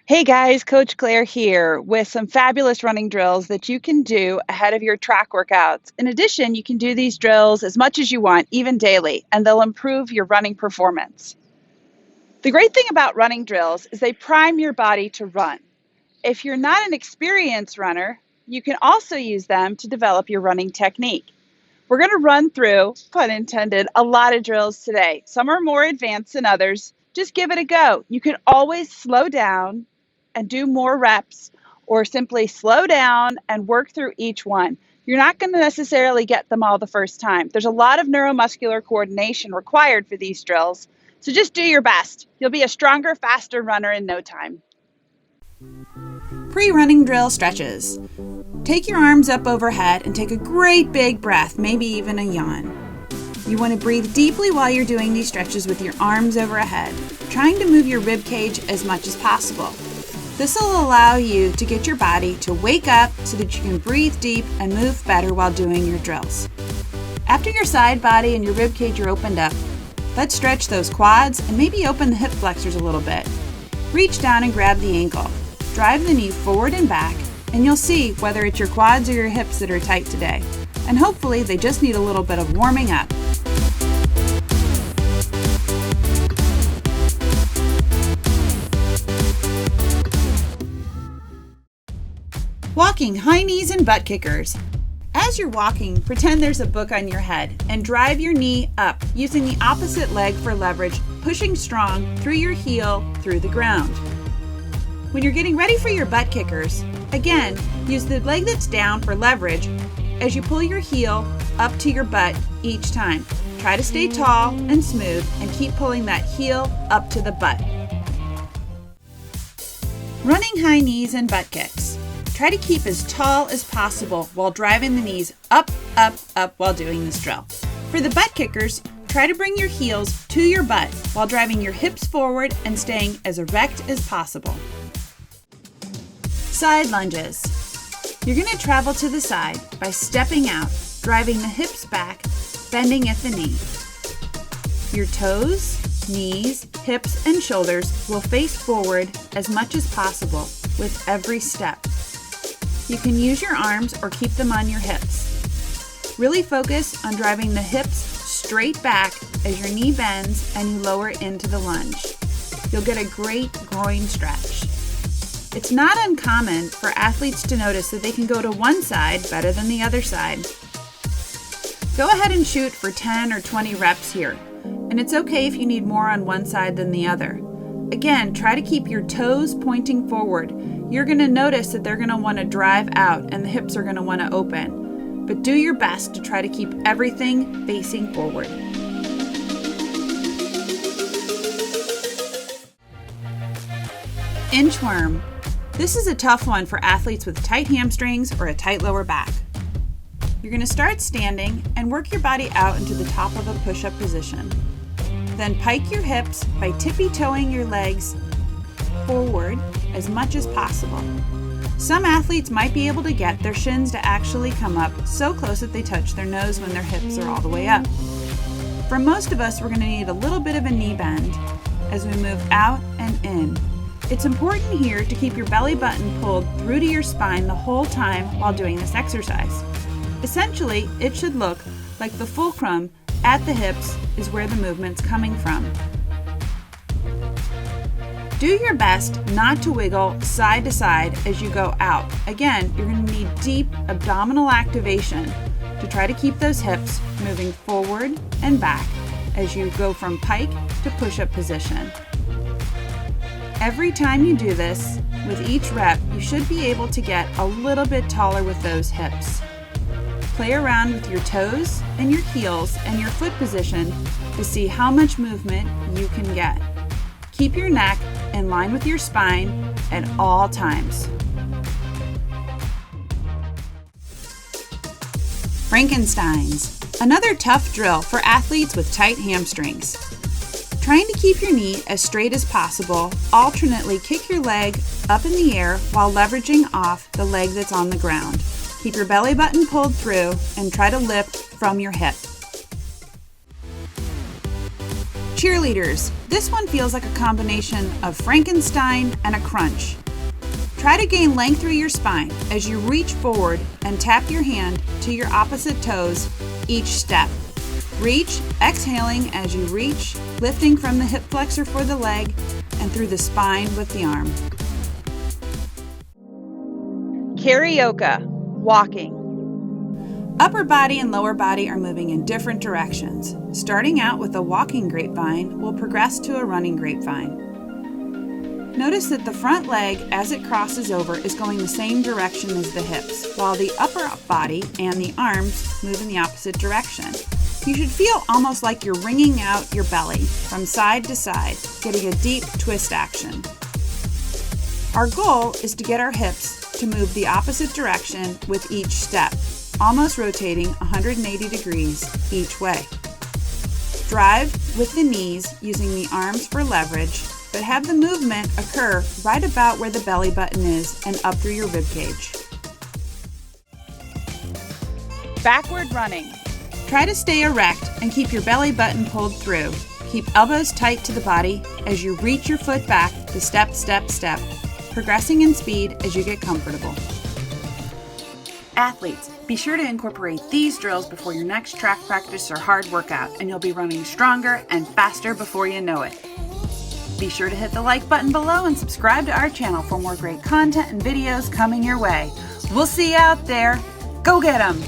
Hey guys, Coach Claire here with some fabulous running drills that you can do ahead of your track workouts. In addition, you can do these drills as much as you want, even daily, and they'll improve your running performance. The great thing about running drills is they prime your body to run. If you're not an experienced runner, you can also use them to develop your running technique. We're going to run through, pun intended, a lot of drills today. Some are more advanced than others. Just give it a go. You can always slow down and do more reps, or simply slow down and work through each one. You're not going to necessarily get them all the first time. There's a lot of neuromuscular coordination required for these drills, so just do your best. You'll be a stronger, faster runner in no time. Pre-running drill stretches. Take your arms up overhead and take a great big breath, maybe even a yawn. You want to breathe deeply while you're doing these stretches with your arms overhead, trying to move your rib cage as much as possible. This will allow you to get your body to wake up so that you can breathe deep and move better while doing your drills. After your side body and your rib cage are opened up, let's stretch those quads and maybe open the hip flexors a little bit. Reach down and grab the ankle. Drive the knee forward and back, and you'll see whether it's your quads or your hips that are tight today. And hopefully they just need a little bit of warming up. Walking high knees and butt kickers. As you're walking, pretend there's a book on your head and drive your knee up using the opposite leg for leverage, pushing strong through your heel through the ground. When you're getting ready for your butt kickers, again, use the leg that's down for leverage as you pull your heel up to your butt each time. Try to stay tall and smooth and keep pulling that heel up to the butt. Running high knees and butt kicks. Try to keep as tall as possible while driving the knees up, up, up while doing this drill. For the butt kickers, try to bring your heels to your butt while driving your hips forward and staying as erect as possible. Side lunges. You're going to travel to the side by stepping out, driving the hips back, bending at the knee. Your toes, knees, hips, and shoulders will face forward as much as possible with every step. You can use your arms or keep them on your hips. Really focus on driving the hips straight back as your knee bends and you lower into the lunge. You'll get a great groin stretch. It's not uncommon for athletes to notice that they can go to one side better than the other side. Go ahead and shoot for 10 or 20 reps here, and it's okay if you need more on one side than the other. Again, try to keep your toes pointing forward. You're going to notice that they're going to want to drive out and the hips are going to want to open. But do your best to try to keep everything facing forward. Inchworm. This is a tough one for athletes with tight hamstrings or a tight lower back. You're going to start standing and work your body out into the top of a push-up position. Then pike your hips by tippy-toeing your legs forward as much as possible. Some athletes might be able to get their shins to actually come up so close that they touch their nose when their hips are all the way up. For most of us, we're going to need a little bit of a knee bend as we move out and in. It's important here to keep your belly button pulled through to your spine the whole time while doing this exercise. Essentially, it should look like the fulcrum at the hips is where the movement's coming from. Do your best not to wiggle side to side as you go out. Again, you're going to need deep abdominal activation to try to keep those hips moving forward and back as you go from pike to push-up position. Every time you do this, with each rep, you should be able to get a little bit taller with those hips. Play around with your toes and your heels and your foot position to see how much movement you can get. Keep your neck in line with your spine at all times. Frankenstein's. Another tough drill for athletes with tight hamstrings. Trying to keep your knee as straight as possible, alternately kick your leg up in the air while leveraging off the leg that's on the ground. Keep your belly button pulled through and try to lift from your hip. Cheerleaders. This one feels like a combination of Frankenstein and a crunch. Try to gain length through your spine as you reach forward and tap your hand to your opposite toes each step. Reach, exhaling as you reach, lifting from the hip flexor for the leg and through the spine with the arm. Carioca, walking. Upper body and lower body are moving in different directions. Starting out with a walking grapevine, we'll progress to a running grapevine. Notice that the front leg, as it crosses over, is going the same direction as the hips, while the upper body and the arms move in the opposite direction. You should feel almost like you're wringing out your belly from side to side, getting a deep twist action. Our goal is to get our hips to move the opposite direction with each step, almost rotating 180 degrees each way. Drive with the knees using the arms for leverage, but have the movement occur right about where the belly button is and up through your rib cage. Backward running. Try to stay erect and keep your belly button pulled through. Keep elbows tight to the body as you reach your foot back to step, step, step, progressing in speed as you get comfortable. Athletes, be sure to incorporate these drills before your next track practice or hard workout, and you'll be running stronger and faster before you know it. Be sure to hit the like button below and subscribe to our channel for more great content and videos coming your way. We'll see you out there. Go get 'em!